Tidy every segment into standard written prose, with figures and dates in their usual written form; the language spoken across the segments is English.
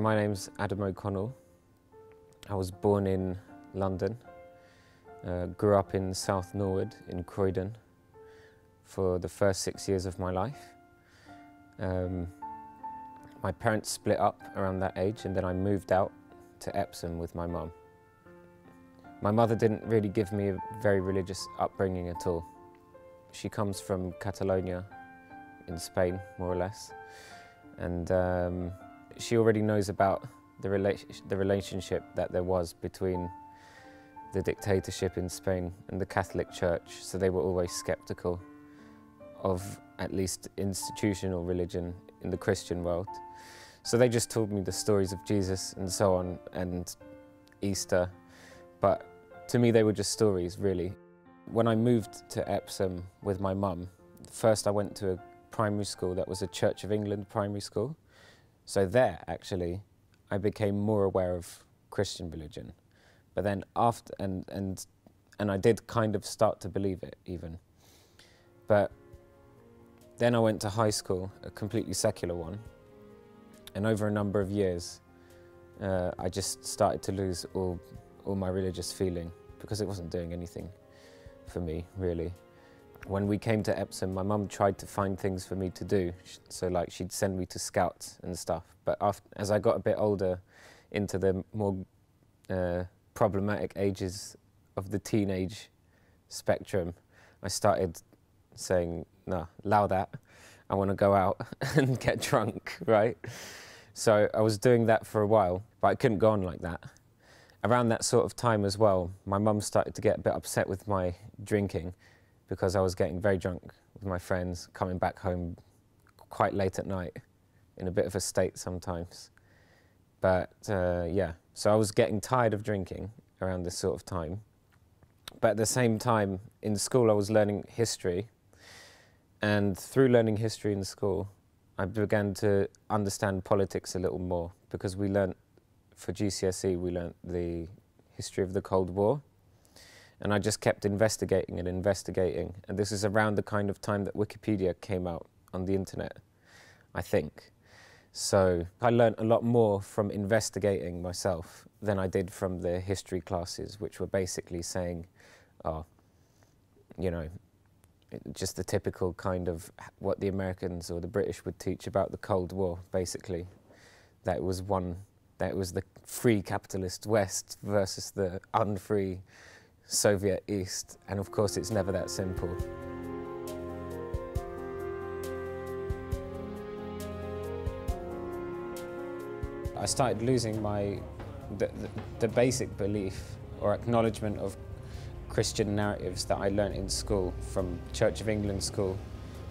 My name's Adam O'Connell. I was born in London, grew up in South Norwood in Croydon for the first 6 years of my life. My parents split up around that age and then I moved out to Epsom with my mum. My mother didn't really give me a very religious upbringing at all. She comes from Catalonia in Spain, more or less, and she already knows about the relationship that there was between the dictatorship in Spain and the Catholic Church, so they were always skeptical of at least institutional religion in the Christian world. So they just told me the stories of Jesus and so on, and Easter, but to me they were just stories, really. When I moved to Epsom with my mum, first I went to a primary school that was a Church of England primary school. So there, actually, I became more aware of Christian religion. But then after, and I did kind of start to believe it, even. But then I went to high school, a completely secular one, and over a number of years, I just started to lose all my religious feeling because it wasn't doing anything for me, really. When we came to Epsom, my mum tried to find things for me to do. So like she'd send me to scouts and stuff. But as I got a bit older, into the more problematic ages of the teenage spectrum, I started saying, no, allow that. I want to go out and get drunk, right? So I was doing that for a while, but I couldn't go on like that. Around that sort of time as well, my mum started to get a bit upset with my drinking, because I was getting very drunk with my friends, coming back home quite late at night, in a bit of a state sometimes. But yeah, so I was getting tired of drinking around this sort of time. But at the same time, in school I was learning history, and through learning history in school, I began to understand politics a little more, because we learnt, for GCSE, we learnt the history of the Cold War. And I just kept investigating and investigating. And this is around the kind of time that Wikipedia came out on the internet, I think. So I learned a lot more from investigating myself than I did from the history classes, which were basically saying, oh, you know, just the typical kind of what the Americans or the British would teach about the Cold War, basically. That it was the free capitalist West versus the unfree Soviet East, and of course it's never that simple. I started losing the basic belief or acknowledgement of Christian narratives that I learnt in school from Church of England school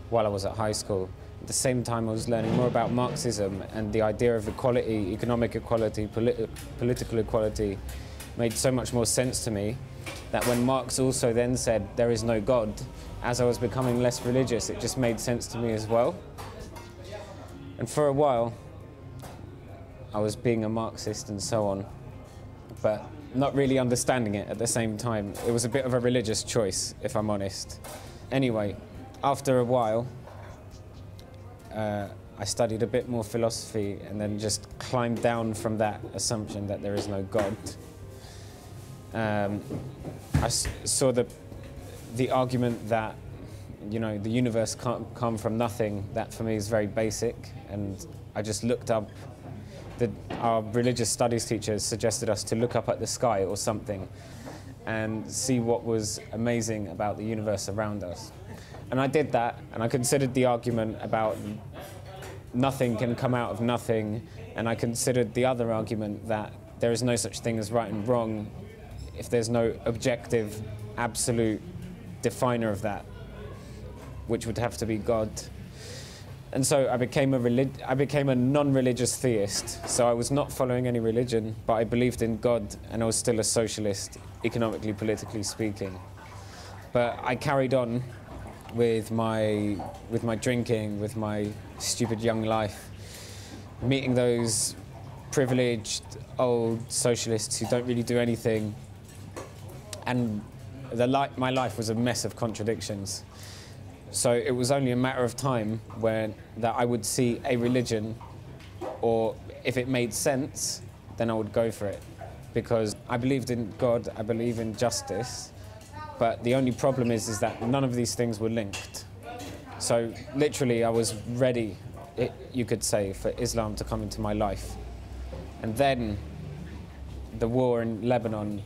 while I was at high school. At the same time I was learning more about Marxism, and the idea of equality, economic equality, political equality made so much more sense to me that when Marx also then said there is no God, as I was becoming less religious, it just made sense to me as well. And for a while, I was being a Marxist and so on, but not really understanding it at the same time. It was a bit of a religious choice, if I'm honest. Anyway, after a while, I studied a bit more philosophy and then just climbed down from that assumption that there is no God. I saw the argument that, you know, the universe can't come from nothing. That for me is very basic, and I just looked up. Our religious studies teachers suggested us to look up at the sky or something and see what was amazing about the universe around us. And I did that, and I considered the argument about nothing can come out of nothing, and I considered the other argument that there is no such thing as right and wrong if there's no objective, absolute definer of that, which would have to be God. And so I became a non-religious theist. So I was not following any religion, but I believed in God, and I was still a socialist, economically, politically speaking. But I carried on with my drinking, with my stupid young life, meeting those privileged old socialists who don't really do anything. And my life was a mess of contradictions. So it was only a matter of time that I would see a religion or if it made sense, then I would go for it. Because I believed in God, I believe in justice, but the only problem is that none of these things were linked. So literally I was ready, you could say, for Islam to come into my life. And then the war in Lebanon,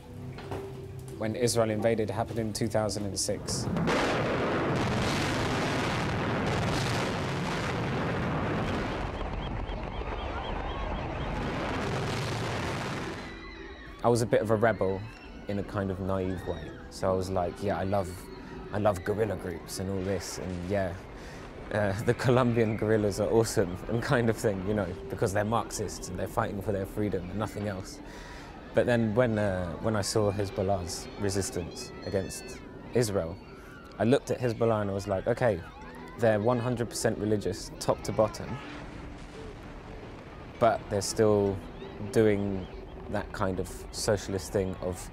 when Israel invaded, happened in 2006. I was a bit of a rebel in a kind of naive way. So I was like, yeah, I love guerrilla groups and all this, and yeah, the Colombian guerrillas are awesome and kind of thing, you know, because they're Marxists and they're fighting for their freedom and nothing else. But then when I saw Hezbollah's resistance against Israel, I looked at Hezbollah and I was like, okay, they're 100% religious, top to bottom, but they're still doing that kind of socialist thing of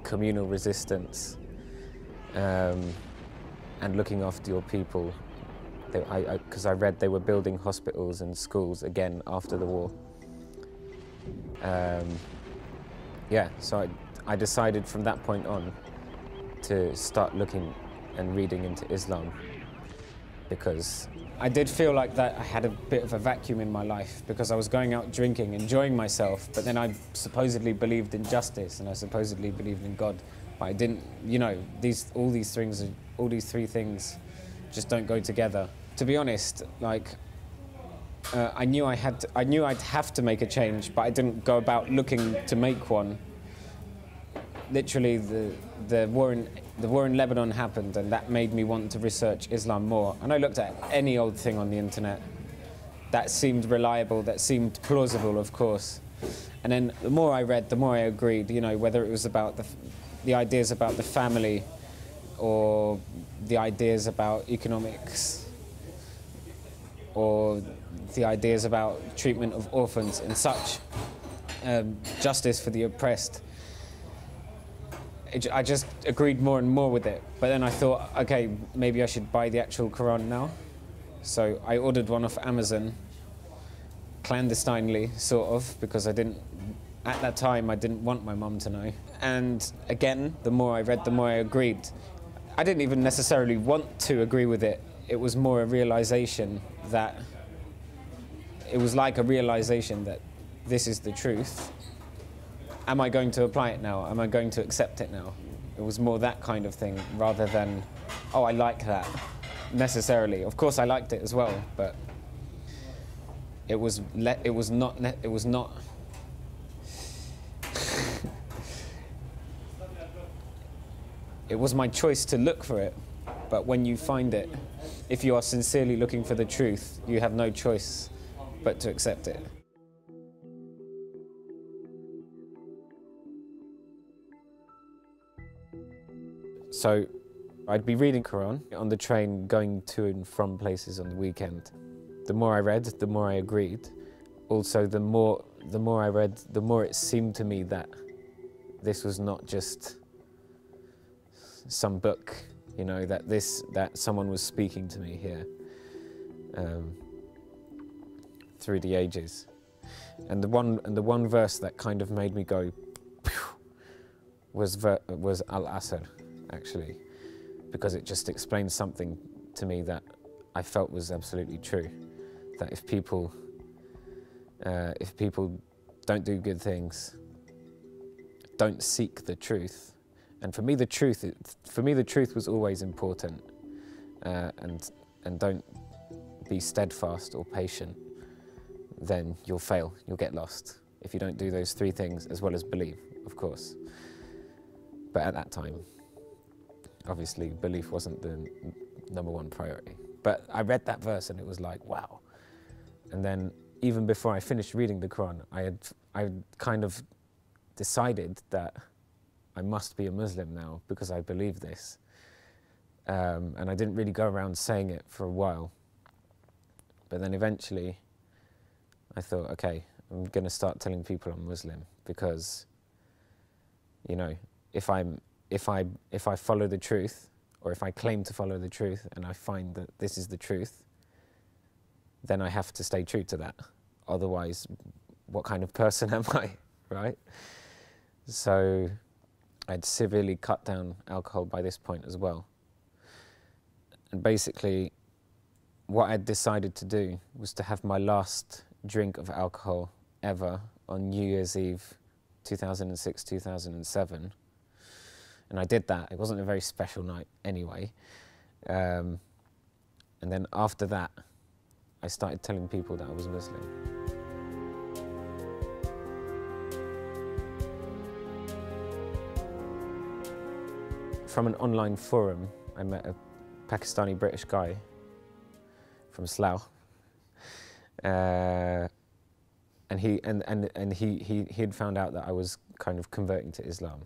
communal resistance and looking after your people. Because I read they were building hospitals and schools again after the war. Yeah, so I decided from that point on to start looking and reading into Islam, because I did feel like that I had a bit of a vacuum in my life, because I was going out drinking, enjoying myself, but then I supposedly believed in justice and I supposedly believed in God, but I didn't, you know, all these three things just don't go together. To be honest, like, I knew I'd have to make a change, but I didn't go about looking to make one. Literally, the war in Lebanon happened, and that made me want to research Islam more. And I looked at any old thing on the internet that seemed reliable, that seemed plausible, of course. And then the more I read, the more I agreed. You know, whether it was about the ideas about the family, or the ideas about economics, or the ideas about treatment of orphans and such, justice for the oppressed. I just agreed more and more with it. But then I thought, okay, maybe I should buy the actual Quran now. So I ordered one off Amazon, clandestinely, sort of, because at that time, I didn't want my mum to know. And again, the more I read, the more I agreed. I didn't even necessarily want to agree with it. It was more a realization that, it was like a realization that this is the truth. Am I going to apply it now? Am I going to accept it now? It was more that kind of thing, rather than, oh, I like that, necessarily. Of course I liked it as well, but it was not, it was my choice to look for it. But when you find it, if you are sincerely looking for the truth, you have no choice but to accept it. So I'd be reading Quran on the train going to and from places on the weekend. The more I read, the more I agreed. Also, the more I read, the more it seemed to me that this was not just some book, you know, that someone was speaking to me here through the ages. And the one verse that kind of made me go was Al-Asr, actually, because it just explained something to me that I felt was absolutely true. That if people don't do good things, don't seek the truth, and for me the truth was always important, and don't be steadfast or patient, then you'll fail, you'll get lost if you don't do those three things, as well as believe, of course. But at that time, obviously, belief wasn't the #1 priority. But I read that verse and it was like, wow. And then even before I finished reading the Quran, I kind of decided that I must be a Muslim now because I believe this. And I didn't really go around saying it for a while. But then eventually I thought, okay, I'm going to start telling people I'm Muslim, because, you know, if I follow the truth, or if I claim to follow the truth and I find that this is the truth, then I have to stay true to that. otherwise, what kind of person am I, right? So I'd severely cut down alcohol by this point as well. And basically, what I'd decided to do was to have my last drink of alcohol ever on New Year's Eve 2006, 2007. And I did that. It wasn't a very special night anyway. And then after that, I started telling people that I was Muslim. From an online forum, I met a Pakistani British guy from Slough. And he had found out that I was kind of converting to Islam,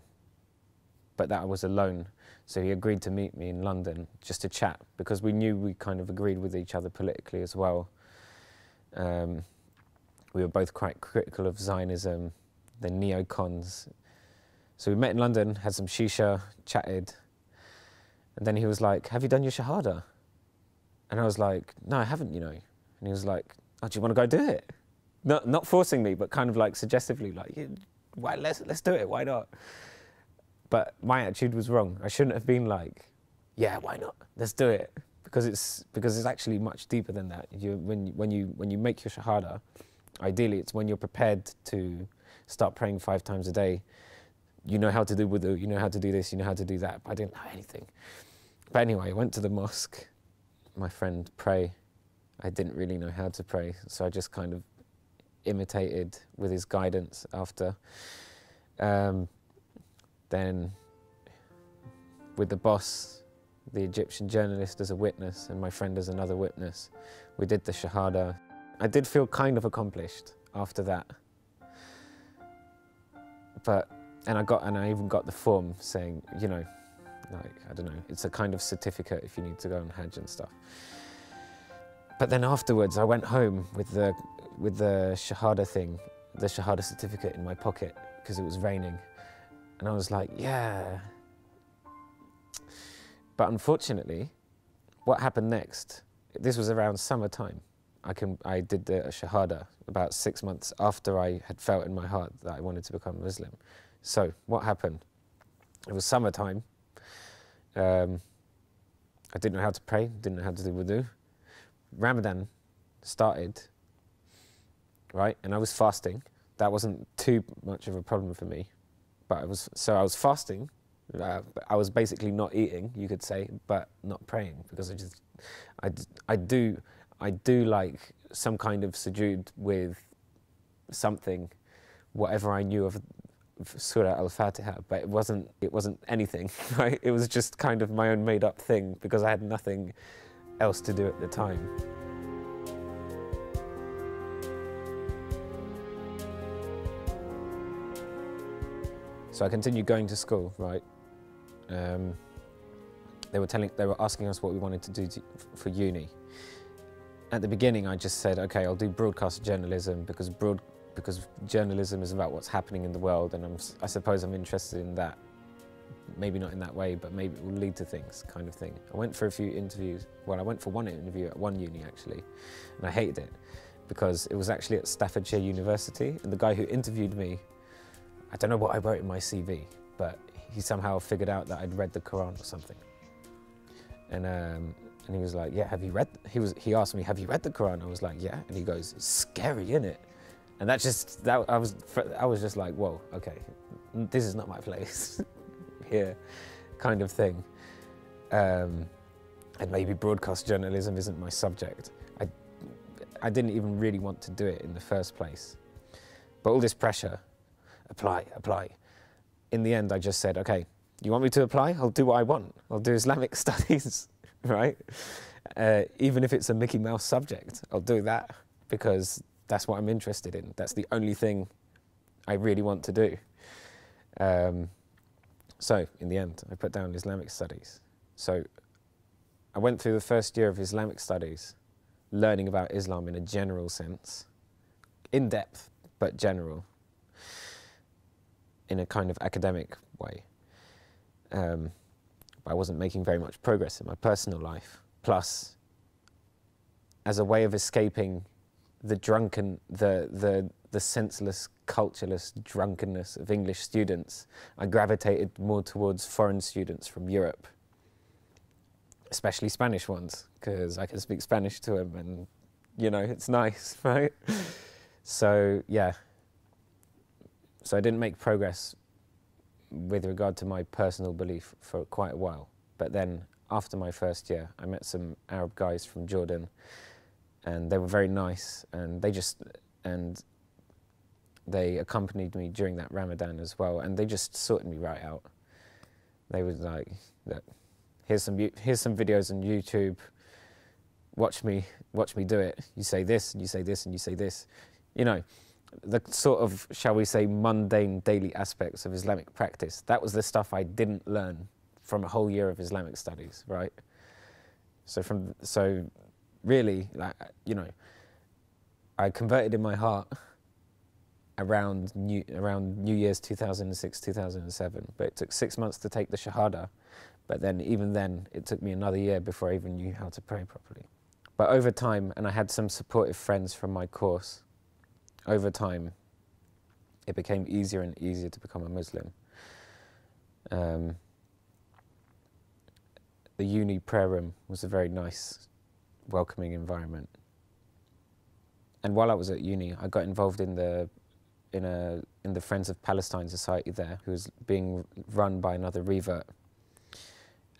but that I was alone. So he agreed to meet me in London just to chat, because we knew we kind of agreed with each other politically as well. We were both quite critical of Zionism, the neocons. So we met in London, had some shisha, chatted, and then he was like, "Have you done your Shahada?" And I was like, "No, I haven't, you know." And he was like, "Oh, do you want to go do it?" Not forcing me, but kind of like suggestively, like, yeah, why, let's do it, why not? But my attitude was wrong. I shouldn't have been like, yeah, why not? Let's do it, because it's actually much deeper than that. When you make your Shahada, ideally it's when you're prepared to start praying 5 times a day. You know how to do wudu, you know how to do this, you know how to do that. But I didn't know anything. But anyway, I went to the mosque. My friend pray. I didn't really know how to pray, so I just kind of imitated with his guidance after. Then with the boss, the Egyptian journalist as a witness and my friend as another witness, we did the Shahada. I did feel kind of accomplished after that. And I even got the form saying, you know, like, I don't know, it's a kind of certificate if you need to go on Hajj and stuff. But then afterwards, I went home with the Shahada thing, the Shahada certificate in my pocket, because it was raining. And I was like, yeah. But unfortunately, what happened next, this was around summertime. I did the Shahada about 6 months after I had felt in my heart that I wanted to become Muslim. So what happened? It was summertime. I didn't know how to pray, didn't know how to do wudu. Ramadan started, right? And I was fasting. That wasn't too much of a problem for me. But I was fasting. I was basically not eating, you could say, but not praying, because I do like some kind of sujood with something, whatever I knew of Surah Al-Fatiha, but it wasn't anything, right? It was just kind of my own made up thing, because I had nothing else to do at the time. So I continued going to school, right? They were asking us what we wanted to do for uni. At the beginning, I just said, okay, I'll do broadcast journalism, because journalism is about what's happening in the world, and I suppose I'm interested in that. Maybe not in that way, but maybe it will lead to things, kind of thing. I went for a few interviews. Well, I went for one interview at one uni, actually, and I hated it, because it was actually at Staffordshire University, and the guy who interviewed me, I don't know what I wrote in my CV, but he somehow figured out that I'd read the Quran or something. And he was like, yeah, have you read? He asked me, have you read the Quran? I was like, yeah. And he goes, it's scary, innit? And I was just like, whoa, okay, this is not my place here, kind of thing. And maybe broadcast journalism isn't my subject. I didn't even really want to do it in the first place. But all this pressure, apply. In the end, I just said, okay, you want me to apply? I'll do what I want. I'll do Islamic studies, right? Even if it's a Mickey Mouse subject, I'll do that, because that's what I'm interested in. That's the only thing I really want to do. So in the end, I put down Islamic studies. So I went through the first year of Islamic studies, learning about Islam in a general sense, in depth, but general, in a kind of academic way. But I wasn't making very much progress in my personal life. Plus, as a way of escaping the senseless, cultureless drunkenness of English students, I gravitated more towards foreign students from Europe, especially Spanish ones, because I can speak Spanish to them, and you know, it's nice, right? So yeah, so I didn't make progress with regard to my personal belief for quite a while. But then after my first year, I met some Arab guys from Jordan, and they were very nice, and they accompanied me during that Ramadan as well, and they just sorted me right out. They were like, look, here's some videos on YouTube, watch me do it. You say this, and you say this, and you say this. You know, the sort of, shall we say, mundane daily aspects of Islamic practice. That was the stuff I didn't learn from a whole year of Islamic studies, right? So really, like, you know, I converted in my heart around New Year's 2006, 2007, but it took 6 months to take the Shahada. But then, even then, it took me another year before I even knew how to pray properly. But over time, and I had some supportive friends from my course, over time, it became easier and easier to become a Muslim. The uni prayer room was a very nice, welcoming environment. And while I was at uni, I got involved in the Friends of Palestine Society there, who was being run by another revert.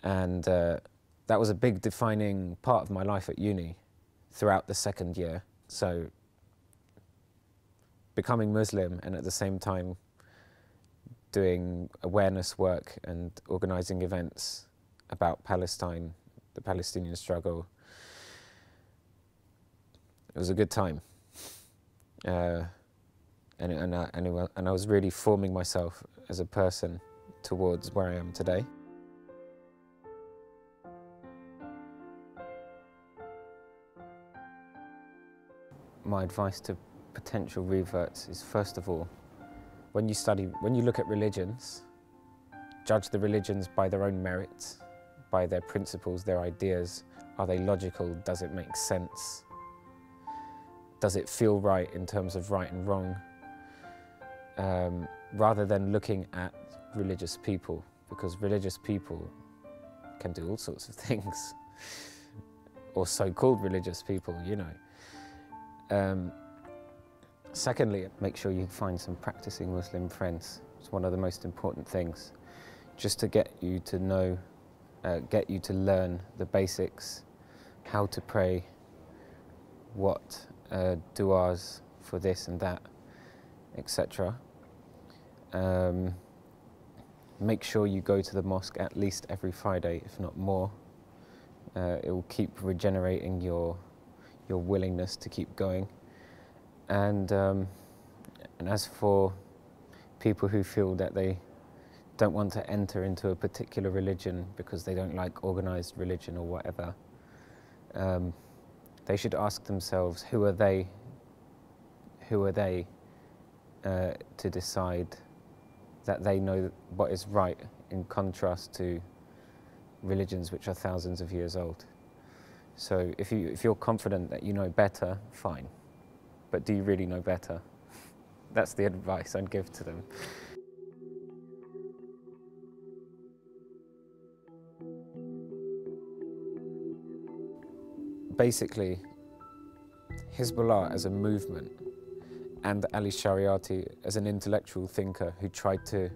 And that was a big defining part of my life at uni throughout the second year. So becoming Muslim and at the same time doing awareness work and organizing events about Palestine, the Palestinian struggle. It was a good time. And I was really forming myself as a person towards where I am today. My advice to potential reverts is, first of all, when you look at religions, judge the religions by their own merits, by their principles, their ideas. Are they logical? Does it make sense? Does it feel right in terms of right and wrong? Rather than looking at religious people, because religious people can do all sorts of things, or so-called religious people, you know. Secondly, make sure you find some practicing Muslim friends. It's one of the most important things, just to get you to know, get you to learn the basics, how to pray, what du'as for this and that, etc. Make sure you go to the mosque at least every Friday, if not more. It will keep regenerating your willingness to keep going. And as for people who feel that they don't want to enter into a particular religion because they don't like organized religion or whatever, they should ask themselves, who are they to decide that they know what is right, in contrast to religions which are thousands of years old. So if you're confident that you know better, fine. But do you really know better? That's the advice I'd give to them. Basically, Hezbollah as a movement and Ali Shariati as an intellectual thinker who tried to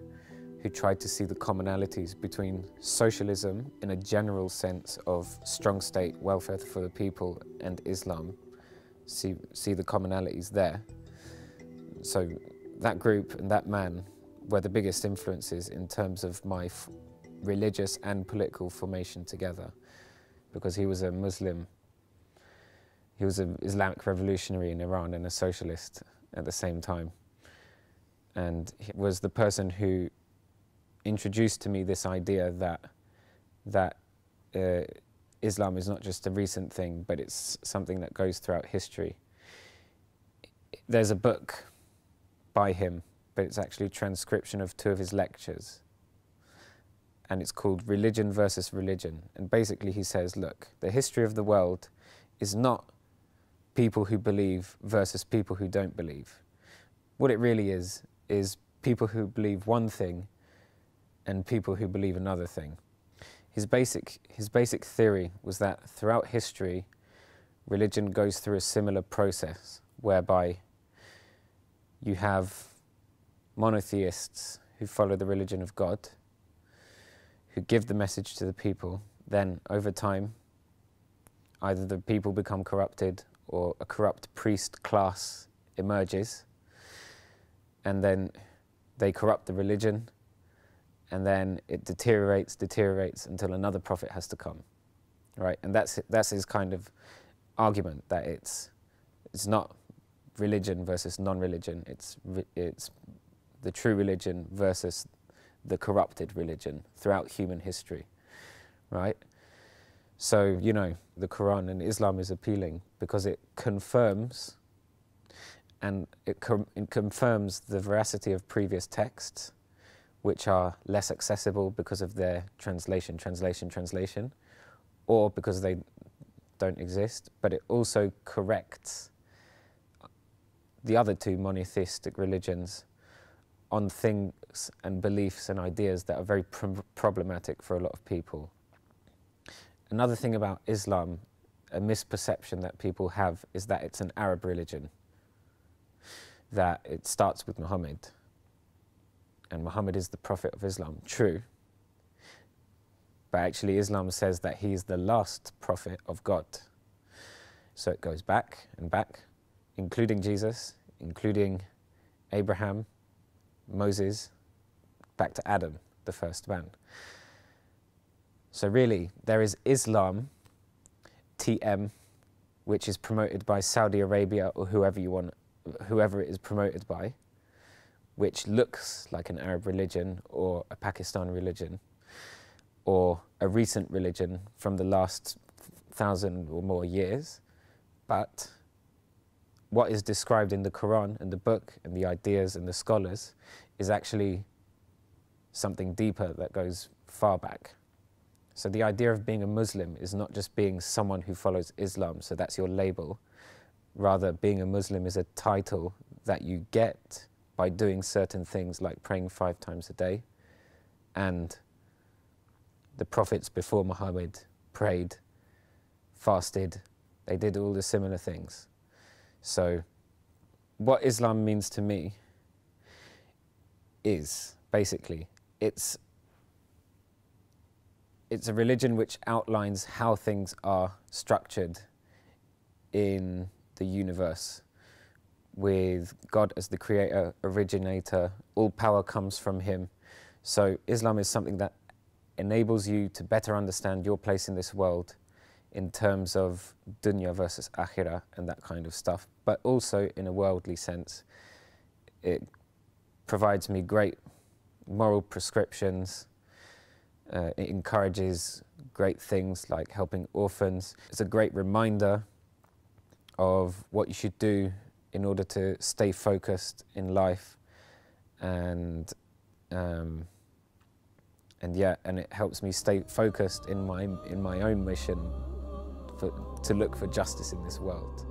see the commonalities between socialism in a general sense of strong state, welfare for the people, and Islam, see the commonalities there. So that group and that man were the biggest influences in terms of my religious and political formation together, because he was a Muslim, he was an Islamic revolutionary in Iran and a socialist at the same time. And he was the person who introduced to me this idea that Islam is not just a recent thing, but it's something that goes throughout history. There's a book by him, but it's actually a transcription of 2 of his lectures. And it's called Religion versus Religion. And basically he says, look, the history of the world is not people who believe versus people who don't believe. What it really is people who believe one thing and people who believe another thing. His basic theory was that throughout history, religion goes through a similar process whereby you have monotheists who follow the religion of God, who give the message to the people. Then over time, either the people become corrupted or a corrupt priest class emerges, and then they corrupt the religion, and then it deteriorates until another prophet has to come, right? And that's his kind of argument, that it's not religion versus non-religion, it's the true religion versus the corrupted religion throughout human history, right? So, you know, the Quran and Islam is appealing because it confirms, and it confirms the veracity of previous texts, which are less accessible because of their translation, or because they don't exist, but it also corrects the other two monotheistic religions on things and beliefs and ideas that are very problematic for a lot of people. Another thing about Islam, a misperception that people have, is that it's an Arab religion, that it starts with Muhammad, and Muhammad is the prophet of Islam. True, but actually Islam says that he is the last prophet of God. So it goes back and back, including Jesus, including Abraham, Moses, back to Adam, the first man. So really, there is Islam, TM, which is promoted by Saudi Arabia or whoever it is promoted by, which looks like an Arab religion or a Pakistani religion or a recent religion from the last 1,000 or more years. But what is described in the Quran and the book and the ideas and the scholars is actually something deeper that goes far back. So the idea of being a Muslim is not just being someone who follows Islam, so that's your label. Rather, being a Muslim is a title that you get by doing certain things like praying 5 times a day. And the prophets before Muhammad prayed, fasted, they did all the similar things. So what Islam means to me is basically, it's a religion which outlines how things are structured in the universe, with God as the creator, originator, all power comes from him. So Islam is something that enables you to better understand your place in this world in terms of dunya versus akhirah and that kind of stuff, but also in a worldly sense. It provides me great moral prescriptions. It encourages great things like helping orphans. It's a great reminder of what you should do in order to stay focused in life, and it helps me stay focused in my own mission to look for justice in this world.